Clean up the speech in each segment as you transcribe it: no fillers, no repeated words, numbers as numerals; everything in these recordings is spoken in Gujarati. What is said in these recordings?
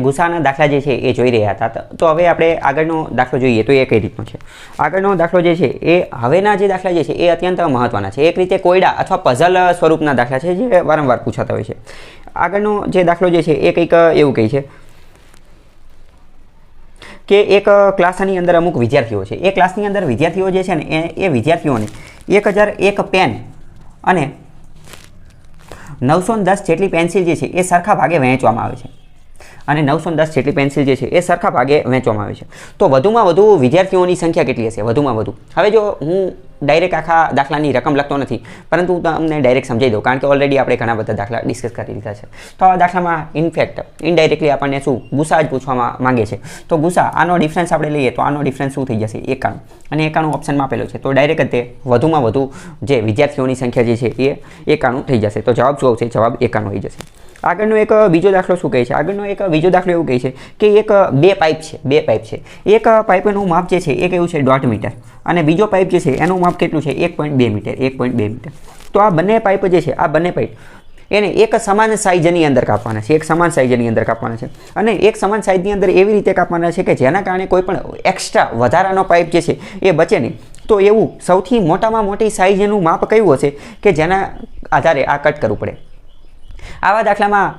ગુસાના દાખલા જે છે એ જોઈ રહ્યા હતા. તો હવે આપણે આગળનો દાખલો જોઈએ તો એ કઈ રીતનો છે. આગળનો દાખલો જે છે એ હવેના જે દાખલા જે છે એ અત્યંત મહત્વના છે. એક રીતે કોયડા અથવા પઝલ સ્વરૂપના દાખલા છે જે વારંવાર પૂછાતા હોય છે. આગળનો જે દાખલો જે છે એ કંઈક એવું કહે છે કે એક ક્લાસની અંદર અમુક વિદ્યાર્થીઓ છે. એ ક્લાસની અંદર વિદ્યાર્થીઓ જે છે ને એ વિદ્યાર્થીઓને 1001 પેન અને 910 જેટલી પેન્સિલ જે છે એ સરખા ભાગે વહેંચવામાં આવે છે. અને 910 જેટલી પેન્સિલ જે છે એ સરખા ભાગે વહેંચવામાં આવે છે. તો વધુમાં વધુ વિદ્યાર્થીઓની સંખ્યા કેટલી હશે? વધુમાં વધુ. હવે જો હું ડાયરેક્ટ આખા દાખલાની રકમ લખતો નથી, પરંતુ હું તમને ડાયરેક્ટ સમજાવી દઉં, કારણ કે ઓલરેડી આપણે ઘણા બધા દાખલા ડિસ્કસ કરી લીધા છે. તો આ દાખલામાં ઇનડાયરેક્ટલી આપણને શું ગુસા જ પૂછવામાં માંગે છે. તો ગુસા આનો ડિફરન્સ આપણે લઈએ તો આનો ડિફરન્સ શું થઈ જશે? 91. અને 91 ઓપ્શનમાં આપેલો છે. તો ડાયરેક્ટ જ તે વધુમાં વધુ જે વિદ્યાર્થીઓની સંખ્યા જે છે એ 91 થઈ જશે. તો જવાબ શું આવશે? જવાબ 91 થઈ જશે. આગળનો એક બીજો દાખલો શું કહે છે? આગળનો એક બીજો દાખલો એવું કહે છે કે બે પાઇપ છે. એક પાઇપનું માપ જે છે એ કેવું છે? 1.5 મીટર. અને બીજો પાઇપ જે છે એનું માપ કેટલું છે? 1.2 મીટર. 1.2 મીટર. તો આ બંને પાઇપ જે છે, આ બંને પાઇપ એને એક સમાન સાઇઝની અંદર કાપવાના છે. એક સમાન સાઇઝની અંદર કાપવાના છે. અને એક સમાન સાઇઝની અંદર એવી રીતે કાપવાના છે કે જેના કારણે કોઈ પણ એક્સ્ટ્રા વધારાનો પાઇપ જે છે એ બચે નહીં. તો એવું સૌથી મોટામાં મોટી સાઇઝનું માપ કયું હશે કે જેના આધારે આ કટ કરવું પડે? આવા દાખલામાં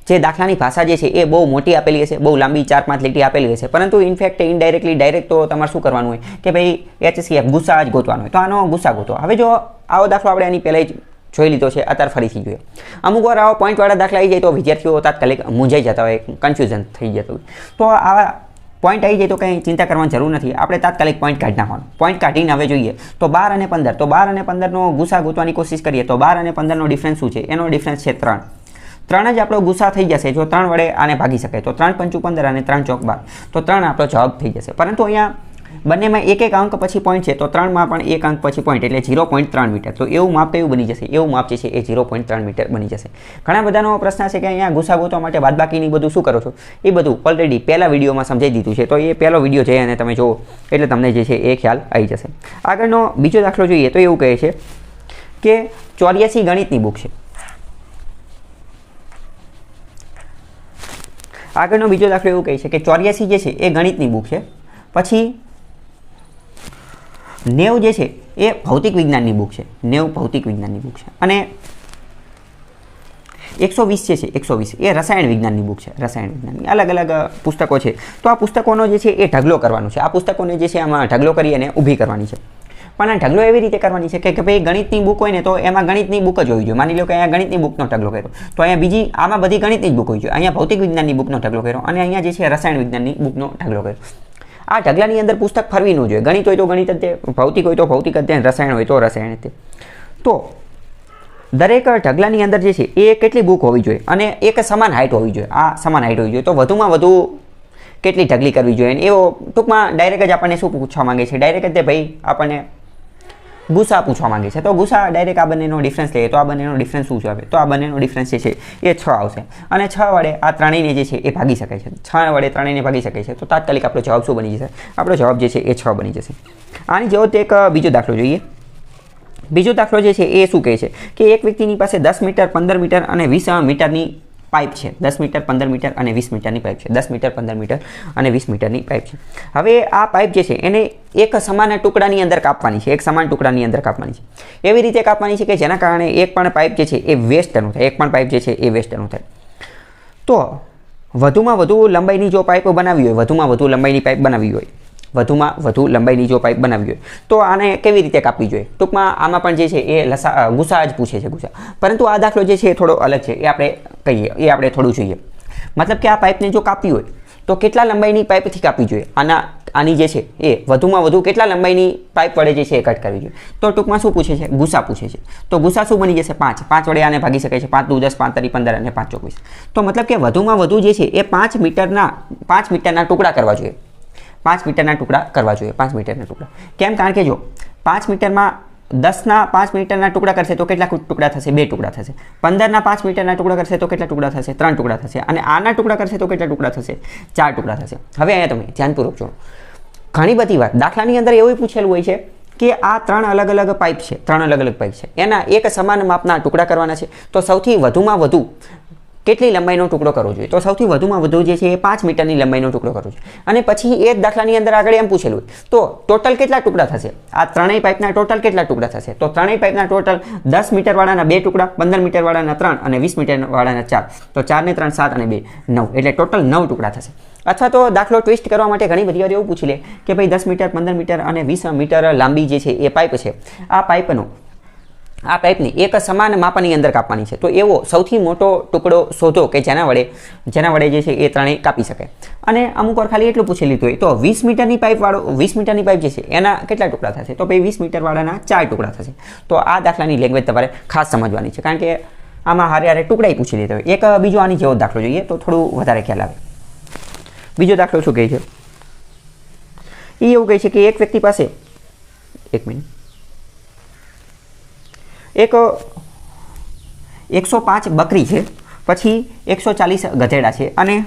જે દાખલાની ભાષા જે છે એ બહુ મોટી આપેલી હશે, બહુ લાંબી 4-5 લીટી આપેલી હશે, પરંતુ ઇનફેક્ટ ઇનડાયરેક્ટલી ડાયરેક્ટ તો તમારે શું કરવાનું હોય કે ભાઈ HCF ગુસા જ ગોતવાનો હોય. તો આનો ગુસા ગોતો. હવે જો આવો દાખલો આપણે આની પહેલાં જ જોઈ લીધો છે, અત્યારે ફરીથી જોઈએ. અમુક વાર આવા પોઈન્ટવાળા દાખલા આવી જાય તો વિદ્યાર્થીઓ તાત્કાલિક મૂંઝાઈ જતા હોય, કન્ફ્યુઝન થઈ જતું હોય. તો આવા પોઈન્ટ આવી જાય તો કંઈ ચિંતા કરવાની જરૂર નથી. આપણે તાત્કાલિક પોઈન્ટ કાઢી નાખવાનો. પોઈન્ટ કાઢીને હવે જોઈએ તો 12 અને 15. તો 12 અને 15નો ગુસા ગોતવાની કોશિશ કરીએ તો 12 અને 15નો ડિફરન્સ શું છે? એનો ડિફરન્સ છે 3. 3 જ આપણો ગુસા થઈ જશે જો 3 વડે આને ભાગી શકાય. તો 3 × 5 = 15 અને 3 × 4 = 12. તો 3 આપણો જવાબ થઈ જશે. પરંતુ અહીંયા બંનેમાં એક અંક પછી પોઈન્ટ છે. તો 3માં પણ એક અંક પછી પોઈન્ટ એટલે 0.3 મીટર. તો એવું માપ કયું બની જશે? એવું માપ જે છે એ 0.3 મીટર બની જશે. ઘણા બધાનો પ્રશ્ન છે કે અહીંયા ગુસા ગોતવા માટે બાદબાકીની બધું શું કરો છો? એ બધું ઓલરેડી પહેલા વિડીયોમાં સમજાવી દીધું છે. તો એ પહેલો વિડીયો છે અને તમે જુઓ એટલે તમને જે છે એ ખ્યાલ આવી જશે. આગળનો બીજો દાખલો જોઈએ તો એવું કહે છે કે 84 ગણિતની બુક છે. આગળનો બીજો દાખલો એવું કહે છે કે 84 જે છે એ ગણિતની બુક છે. પછી 90 જે છે એ ભૌતિક વિજ્ઞાનની બુક છે. 90 ભૌતિક વિજ્ઞાનની બુક છે. અને 120 જે છે 120 એ રસાયણ વિજ્ઞાનની બુક છે. રસાયણ વિજ્ઞાનની અલગ અલગ પુસ્તકો છે. તો આ પુસ્તકોનો જે છે એ ઢગલો કરવાનો છે. આ પુસ્તકોને જે છે આમાં ઢગલો કરી અને ઊભી કરવાની છે. પણ આ ઢગલો એવી રીતે કરવાની છે કે ભાઈ ગણિતની બુક હોય ને તો એમાં ગણિતની બુક જ હોવી જોઈએ. માની લો કે અહીંયા ગણિતની બુકનો ઢગલો કર્યો તો અહીંયા બીજી આમાં બધી ગણિતની જ બુક હોવી જોઈએ. અહીંયા ભૌતિક વિજ્ઞાનની બુકનો ઢગલો કર્યો અને અહીંયા જે છે રસાયણ વિજ્ઞાનની બુકનો ઢગલો કર્યો. આ ઢગલાની અંદર પુસ્તક ફરવી ન જોઈએ. ગણિત હોય તો ગણિત જ તે, ભૌતિક હોય તો ભૌતિક જ તે, રસાયણ હોય તો રસાયણ જ તે. તો દરેક ઢગલાની અંદર જે છે એ કેટલી બુક હોવી જોઈએ અને એક સમાન હાઇટ હોવી જોઈએ. આ સમાન હાઇટ હોવી જોઈએ. તો વધુમાં વધુ કેટલી ઢગલી કરવી જોઈએ એવો ટૂંકમાં ડાયરેક્ટ જ આપણને શું પૂછવા માંગે છે? ડાયરેક્ટ જ તે ભાઈ આપણને ગુસા પૂછવા માંગે છે. તો ગુસા ડાયરેક્ટ આ બંનેનો ડિફરન્સ લઈએ તો આ બંનેનો ડિફરન્સ શું આવે? તો આ બંનેનો ડિફરન્સ જે છે એ 6 આવશે. અને 6 વડે આ ત્રણેયને જે છે એ ભાગી શકાય છે. 6 વડે ત્રણેયને ભાગી શકાય છે. તો તાત્કાલિક આપણો જવાબ શું બની જશે? આપણો જવાબ જે છે એ 6 બની જશે. આની જેવો તે એક બીજો દાખલો જોઈએ. બીજો દાખલો જે છે એ શું કહે છે કે એક વ્યક્તિની પાસે 10 મીટર, 15 મીટર અને 20 મીટરની પાઇપ છે. 10 મીટર, 15 મીટર અને 20 મીટરની પાઇપ છે. 10 મીટર, 15 મીટર અને 20 મીટરની પાઇપ છે. હવે આ પાઇપ જે છે એને એક સમાન ટુકડાની અંદર કાપવાની છે. એક સમાન ટુકડાની અંદર કાપવાની છે. એવી રીતે કાપવાની છે કે જેના કારણે એક પણ પાઇપ જે છે એ વેસ્ટ ન થાય. એક પણ પાઇપ જે છે એ વેસ્ટ ન થાય. તો વધુમાં વધુ લંબાઈની જો પાઇપ બનાવી હોય, વધુમાં વધુ લંબાઈની પાઇપ બનાવી હોય, વધુમાં વધુ લંબાઈની જો પાઇપ બનાવી હોય તો આને કેવી રીતે કાપવી જોઈએ? ટૂંકમાં આમાં પણ જે છે એ ગુસા જ પૂછે છે, ગુસા. પરંતુ આ દાખલો જે છે એ થોડો અલગ છે. એ આપણે કહીએ, એ આપણે થોડું જોઈએ. મતલબ કે આ પાઇપને જો કાપવી હોય તો કેટલા લંબાઈની પાઇપથી કાપવી જોઈએ? આની જે છે એ વધુમાં વધુ કેટલા લંબાઈની પાઇપ વડે જે છે એ કટ કરવી જોઈએ? તો ટૂંકમાં શું પૂછે છે? ગુસા પૂછે છે. તો ગુસા શું બની જશે? 5. 5 વડે આને ભાગી શકાય છે. 5 × 2 = 10, 5 × 3 = 15 અને 5 × 24. તો મતલબ કે વધુમાં વધુ જે છે એ 5 મીટરના ટુકડા કરવા જોઈએ. 5 મીટરના ટુકડા કરવા જોઈએ. 5 મીટરના ટુકડા કેમ? કારણ કે જો 5 મીટરમાં 10ના 5 મીટરના ટુકડા કરશે તો કેટલા ટુકડા થશે? 2 ટુકડા થશે. 15ના 5 મીટરના ટુકડા કરશે તો કેટલા ટુકડા થશે? 3 ટુકડા થશે. અને આના ટુકડા કરશે તો કેટલા ટુકડા થશે? 4 ટુકડા થશે. હવે અહીંયા તમે ધ્યાનપૂર્વક જોડો. ઘણી બધી વાર દાખલાની અંદર એવું પૂછેલું હોય છે કે આ 3 અલગ અલગ પાઇપ છે. 3 અલગ અલગ પાઇપ છે. એના એક સમાન માપના ટુકડા કરવાના છે. તો સૌથી વધુમાં વધુ કેટલી લંબાઈનો ટુકડો કરવો જોઈએ? તો સૌથી વધુમાં વધુ જે છે એ 5 મીટરની લંબાઈનો ટુકડો કરવો જોઈએ. અને પછી એ જ દાખલાની અંદર આગળ એમ પૂછેલું તો ટોટલ કેટલા ટુકડા થશે? આ ત્રણેય પાઇપના ટોટલ કેટલા ટુકડા થશે? તો ત્રણેય પાઇપના ટોટલ 10 મીટરવાળાના 2 ટુકડા, 15 મીટરવાળાના 3 અને 20 મીટરવાળાના 4. તો 4 ને 3 7 અને 2 9, એટલે ટોટલ 9 ટુકડા થશે. અથવા તો દાખલો ટ્વિસ્ટ કરવા માટે ઘણી બધી વાર એવું પૂછી લે કે ભાઈ 10 મીટર, 15 મીટર અને 20 મીટર લાંબી જે છે એ પાઇપ છે, આ પાઇપની એક સમાન માપની અંદર કાપવાની છે. તો એવો સૌથી મોટો ટુકડો શોધો કે જેના વડે જે છે એ ત્રણેય કાપી શકાય. અને અમુક વાર ખાલી એટલું પૂછી લીધું હોય તો 20 મીટરની પાઇપ જે છે એના કેટલા ટુકડા થશે? તો ભાઈ 20 મીટરવાળાના 4 ટુકડા થશે. તો આ દાખલાની લેંગ્વેજ તમારે ખાસ સમજવાની છે, કારણ કે આમાં હારે ટુકડા પૂછી લેતા હોય. એક બીજો આની જેવો દાખલો જોઈએ તો થોડું વધારે ખ્યાલ આવે. બીજો દાખલો શું કહે છે? એ એવું કહે છે કે એક વ્યક્તિ પાસે એક 105 બકરી છે, પછી 140 ગધેડા છે અને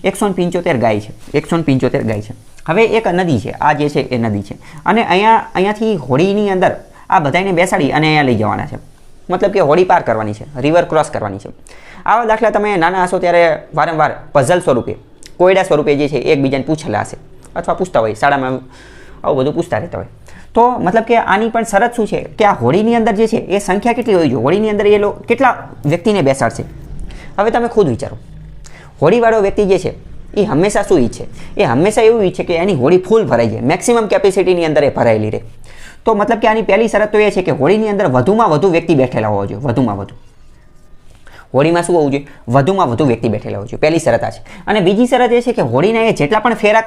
175 ગાય છે. 175 ગાય છે. હવે એક નદી છે, આ જે છે એ નદી છે, અને અહીંયાથી હોડીની અંદર આ બધાને બેસાડી અને અહીંયા લઈ જવાના છે. મતલબ કે હોડી પાર કરવાની છે, રિવર ક્રોસ કરવાની છે. આવા દાખલા તમે નાના હશો ત્યારે વારંવાર પઝલ સ્વરૂપે, કોયડા સ્વરૂપે જે છે એકબીજાને પૂછેલા હશે, અથવા પૂછતા હોય, શાળામાં આવું બધું પૂછતા રહેતા હોય. તો મતલબ કે આની પણ શરત શું છે કે આ હોડીની અંદર જે છે એ સંખ્યા કેટલી હોવી જોઈએ? હોડીની અંદર એ કેટલા વ્યક્તિને બેસાડશે? હવે તમે ખુદ વિચારો. હોડીવાળો વ્યક્તિ જે છે એ હંમેશા શું ઈચ્છે? એ હંમેશા એવું ઈચ્છે કે એની હોડી ફૂલ ભરાઈ જાય, મેક્સિમમ કેપેસિટીની અંદર એ ભરાયેલી રહે. તો મતલબ કે આની પહેલી શરત તો એ છે કે હોડીની અંદર વધુમાં વધુ વ્યક્તિ બેઠેલા હોવા જોઈએ. વધુમાં વધુ હોડીમાં શું હોવું જોઈએ? વધુમાં વધુ વ્યક્તિ બેઠેલા હોવા જોઈએ. પહેલી શરત આ છે. અને બીજી શરત એ છે કે હોડીના એ જેટલા પણ ફેરા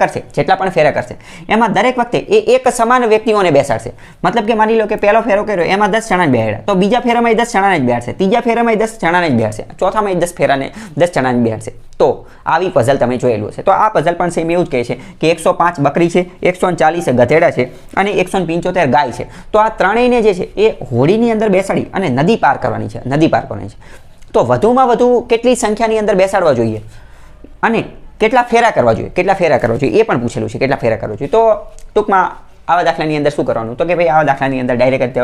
કરશે એમાં દરેક વખતે એ એક સમાન વ્યક્તિઓને બેસાડશે. મતલબ કે માની લો કે પહેલો ફેરો કર્યો એમાં 10 જણા બેહાડ્યા, તો બીજા ફેરામાં 10 જણાને જ બેહાડશે, ત્રીજા ફેરામાં 10 જણાને જ બેહાડશે, ચોથામાં 10 જણાને બેહાડશે. તો આવી પઝલ તમે જોયેલું હશે. તો આ પઝલ પણ સેમ એવું જ કહે છે કે 105 બકરી છે, 140 ગધેડા છે અને 175 ગાય છે. તો આ ત્રણેયને જે છે એ હોડીની અંદર બેસાડી અને નદી પાર કરવાની છે. તો વધુમાં વધુ કેટલી સંખ્યાની અંદર બેસાડવા જોઈએ અને કેટલા ફેરા કરવા જોઈએ એ પણ પૂછેલું છે. કેટલા ફેરા કરવા જોઈએ? તો ટૂંકમાં આવા દાખલાની અંદર શું કરવાનું? તો કે ભાઈ આવા દાખલાની અંદર ડાયરેક્ટ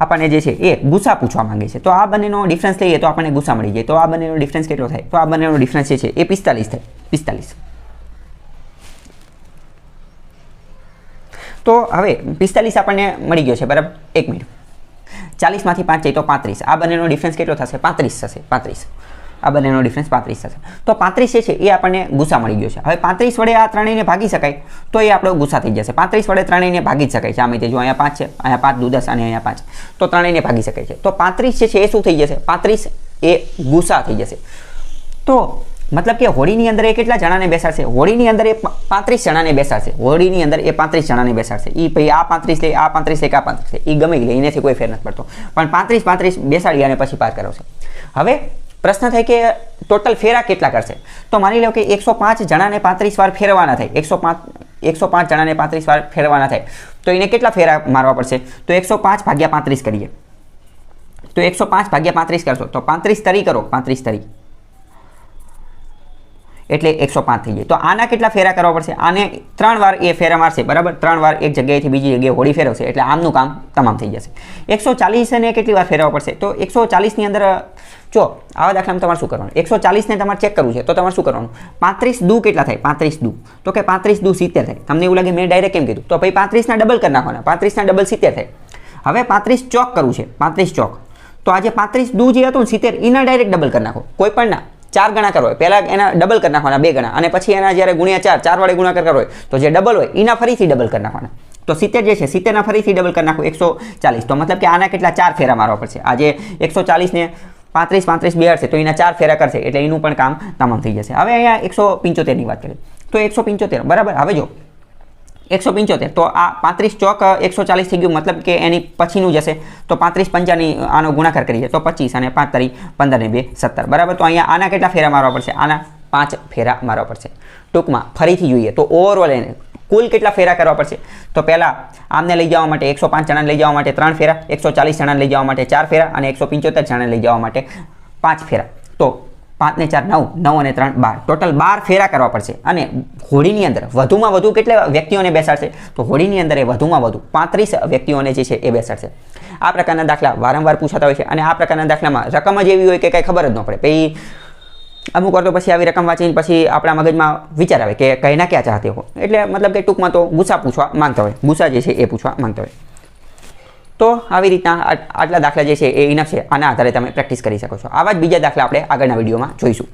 આપણને જે છે એ ગુસા પૂછવા માંગે છે. તો આ બંનેનો ડિફરન્સ લઈએ તો આપણને ગુસા મળી જાય. તો આ બંનેનો ડિફરન્સ કેટલો થાય? તો આ બંનેનો ડિફરન્સ જે છે એ 45 થાય. 45. તો હવે 45 આપણને મળી ગયો છે, બરાબર. 1 મિનિટ. 40 માંથી 5 જાય તો 35. આ બંનેનો ડિફરન્સ કેટલો થશે? 35 થશે. 35. આ બંનેનો ડિફરન્સ 35 થશે. તો 35 જે છે એ આપણને ગુસા મળી ગયો છે. હવે 35 વડે આ ત્રણેયને ભાગી શકાય તો એ આપણો ગુસા થઈ જશે. 35 વડે ત્રણેયને ભાગી જ શકાય છે. આમાં જો અહીંયા 5 છે, અહીંયા 5 10 અને અહીંયા 5, તો ત્રણેયને ભાગી શકાય છે. તો 35 જે છે એ શું થઈ જશે? 35 એ ગુસા થઈ જશે. તો મતલબ કે હોડીની અંદર એ કેટલા જણાને બેસાડશે? હોડીની અંદર એ 35 જણાને બેસાડશે. હોડીની અંદર એ 35 જણાને બેસાડશે. એ ભાઈ આ 35 લે, આ 35 લે, આ 35 લે, એ ગમે લે, એનાથી કોઈ ફેર નથી પડતો. પણ 35 બેસાડી અને પછી પાર કરાવશે. હવે પ્રશ્ન થાય કે ટોટલ ફેરા કેટલા કરશે? તો માની લો કે 105 જણાને 35 વાર ફેરવાના થાય. 105 જણાને 35 વાર ફેરવાના થાય તો એને કેટલા ફેરા મારવા પડશે? તો 105 ભાગ્યા 35 કરીએ. તો 105 ભાગ્યા 35 કરશો તો 35 તરી કરો, 35 તરી એટલે 105 થઈ જાય. તો આના કેટલા ફેરા કરવા પડશે? આને 3 વાર એ ફેરા મારશે, બરાબર. 3 વાર એક જગ્યાએથી બીજી જગ્યાએ હોડી ફેરવશે એટલે આમનું કામ તમામ થઈ જશે. 140 ને કેટલી વાર ફેરવવા પડશે? તો 140 ની અંદર જો આવા દાખલામાં તમારે શું કરવાનું? 140 ને તમારે ચેક કરવું છે તો તમારે શું કરવાનું? 35 દુ કેટલા થાય? 35 દુ તો કે 35 દુ 70 થાય. તમને એવું લાગે મેં ડાયરેક્ટ કેમ કીધું? તો ભાઈ 35 ના ડબલ કરી નાખવાના. 35 ના ડબલ 70 થાય. હવે 35 ચોક કરવું છે. 35 ચોક તો આજે 35 દુ જે હતું 70 એના ડાયરેક્ટ ડબલ કરી નાખો. કોઈ પણ ના 4 ગણા કરવો હોય, પહેલા એના ડબલ કરી નાખવાના 2 ગણા, અને પછી એના જ્યારે ગુણ્યા 4 વડે ગુણાકાર કરવો હોય તો જે ડબલ હોય એના ફરીથી ડબલ કરી નાખવાના. તો 70 જે છે 70 ના ફરીથી ડબલ કરી નાખો 140. તો મતલબ કે આના કેટલા 4 ફેરા મારવા પડશે. આજે 140 ને 35 બેહાડશે તો એના 4 ફેરા કરશે એટલે એનું પણ કામ તમામ થઈ જશે. હવે અહીંયા 175 ની વાત કરીએ તો 175 બરાબર. હવે જો 175 તો આ 35 ચોક 140 થઈ ગયું, મતલબ કે એની પછીનું જશે. તો 35 પંચાની આનો ગુણાકાર કરીએ તો 25 અને 5 તરી 15 ને 2 17, બરાબર. તો અહીંયા આના કેટલા ફેરા મારવા પડશે? આના 5 ફેરા મારવા પડશે. ટૂંકમાં ફરીથી જોઈએ તો ઓવરઓલ એને કુલ કેટલા ફેરા કરવા પડશે? તો પહેલા આમને લઈ જવા માટે 105 જણાને લઈ જવા માટે 3 ફેરા, 140 જણાને લઈ જવા માટે 4 ફેરા અને 175 જણાને લઈ જવા માટે 5 ફેરા. તો 5 ને 4 9, 9 અને 3 12, ટોટલ 12 ફેરા કરવા પડશે. અને હોડીની અંદર વધુમાં વધુ કેટલા વ્યક્તિઓને બેસાડશે? તો હોડીની અંદર એ વધુમાં વધુ 35 વ્યક્તિઓને જે છે એ બેસાડશે. આ પ્રકારના દાખલા વારંવાર પૂછાતા હોય છે અને આ પ્રકારના દાખલામાં રકમ જ એવી હોય કે કંઈ ખબર જ ન પડે. પછી અમુક વાર તો પછી આવી રકમ વાંચીને પછી આપણા મગજમાં વિચાર આવે કે કહીના ક્યાં ચાહતે હો, એટલે મતલબ કે ટૂંકમાં તો ગુસ્સા પૂછવા માંગતા હોય, ગુસ્સા જે છે એ પૂછવા માંગતા હોય. તો આવી રીતના આટલા દાખલા જે છે એ ઇનફ છે. આના આધારે તમે પ્રેક્ટિસ કરી શકો છો. આવા જ બીજા દાખલા આપણે આગળના વિડીયોમાં જોઈશું.